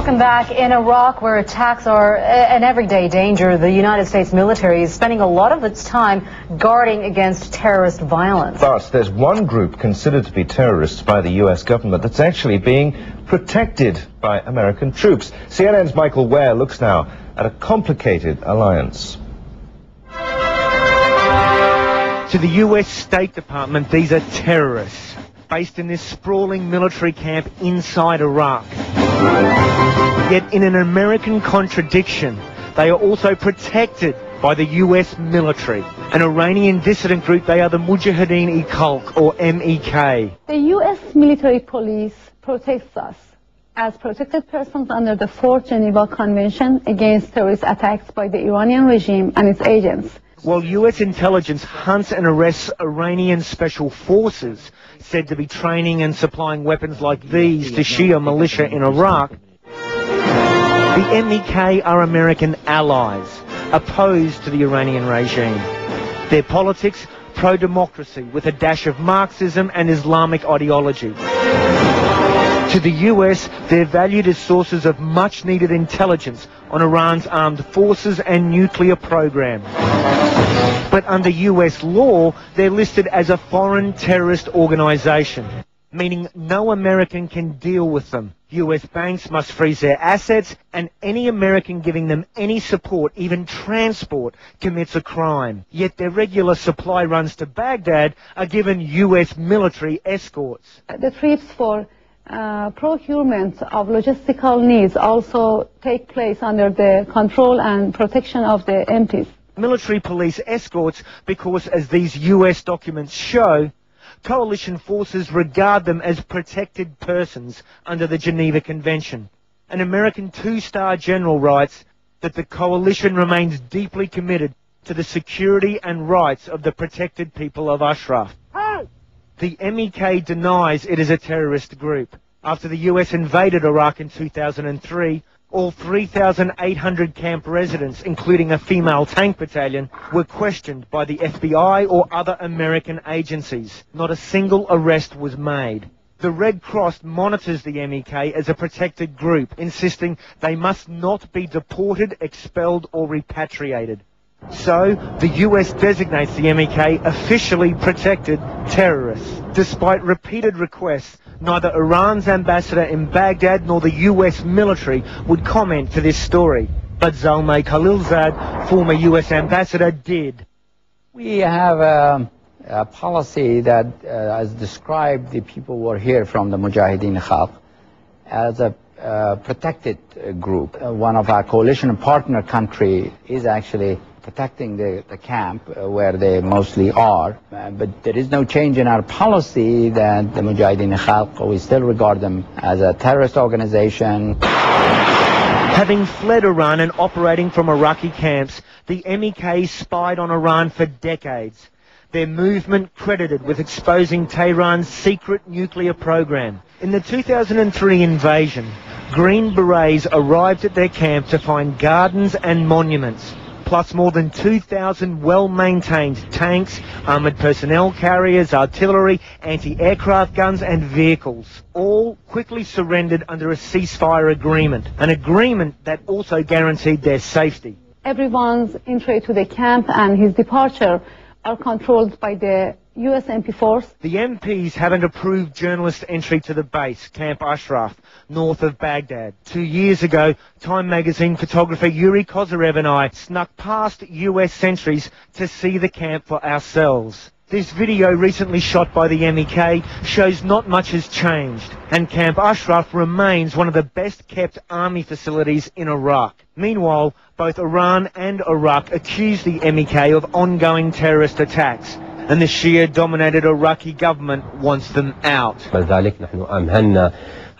Welcome back. In Iraq, where attacks are an everyday danger, the United States military is spending a lot of its time guarding against terrorist violence. Thus, there's one group considered to be terrorists by the U.S. government that's actually being protected by American troops. CNN's Michael Ware looks now at a complicated alliance. To the U.S. State Department, these are terrorists based in this sprawling military camp inside Iraq. Yet in an American contradiction, they are also protected by the US military. An Iranian dissident group, they are the Mojahedin-e Khalq, or MEK. The US military police protects us as protected persons under the 4th Geneva Convention against terrorist attacks by the Iranian regime and its agents. While US intelligence hunts and arrests Iranian special forces said to be training and supplying weapons like these to Shia militia in Iraq, the MEK are American allies, opposed to the Iranian regime. Their politics, pro-democracy, with a dash of Marxism and Islamic ideology. To the US, they're valued as sources of much-needed intelligence on Iran's armed forces and nuclear program. But under US law, they're listed as a foreign terrorist organization, meaning no American can deal with them. US banks must freeze their assets, and any American giving them any support, even transport, commits a crime. Yet their regular supply runs to Baghdad are given US military escorts. The trips for procurement of logistical needs also take place under the control and protection of the MPs. Military police escorts because, as these US documents show, coalition forces regard them as protected persons under the Geneva Convention. An American 2-star general writes that the coalition remains deeply committed to the security and rights of the protected people of Ashraf. The MEK denies it is a terrorist group. After the US invaded Iraq in 2003, all 3,800 camp residents, including a female tank battalion, were questioned by the FBI or other American agencies. Not a single arrest was made. The Red Cross monitors the MEK as a protected group, insisting they must not be deported, expelled or repatriated. So, the US designates the MEK officially protected terrorists. Despite repeated requests, neither Iran's ambassador in Baghdad nor the US military would comment to this story. But Zalmay Khalilzad, former US ambassador, did. We have a policy that, as described, the people who are here from the Mojahedin-e Khalq as a protected group. One of our coalition partner country is actually protecting the camp where they mostly are, but there is no change in our policy that the Mojahedin-e Khalq, we still regard them as a terrorist organization. Having fled Iran and operating from Iraqi camps, the MEK spied on Iran for decades. Their movement credited with exposing Tehran's secret nuclear program. In the 2003 invasion, Green Berets arrived at their camp to find gardens and monuments, plus more than 2,000 well-maintained tanks, armoured personnel carriers, artillery, anti-aircraft guns and vehicles. All quickly surrendered under a ceasefire agreement, an agreement that also guaranteed their safety. Everyone's entry to the camp and his departure are controlled by the US MP force. The MPs haven't approved journalist entry to the base, Camp Ashraf, north of Baghdad. 2 years ago, Time magazine photographer Yuri Kozyrev and I snuck past US sentries to see the camp for ourselves. This video, recently shot by the MEK, shows not much has changed, and Camp Ashraf remains one of the best-kept army facilities in Iraq. Meanwhile, both Iran and Iraq accuse the MEK of ongoing terrorist attacks, and the Shia-dominated Iraqi government wants them out.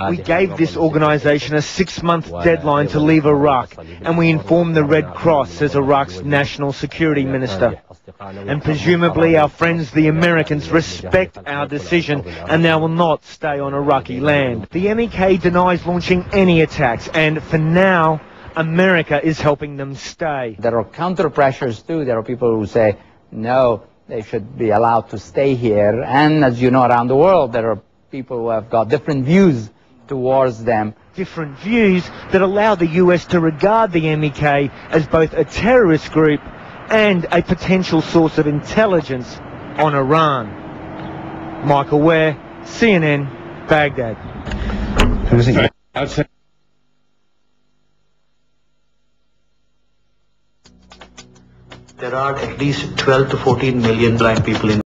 We gave this organization a 6-month deadline to leave Iraq, and we informed the Red Cross, says Iraq's national security minister. And presumably our friends the Americans respect our decision and they will not stay on Iraqi land. The MEK denies launching any attacks, and for now, America is helping them stay. There are counter pressures too. There are people who say, no, they should be allowed to stay here. And as you know, around the world, there are people who have got different views towards them. Different views that allow the US to regard the MEK as both a terrorist group and a potential source of intelligence on Iran. Michael Ware, CNN, Baghdad. There are at least 12 to 14 million blind people in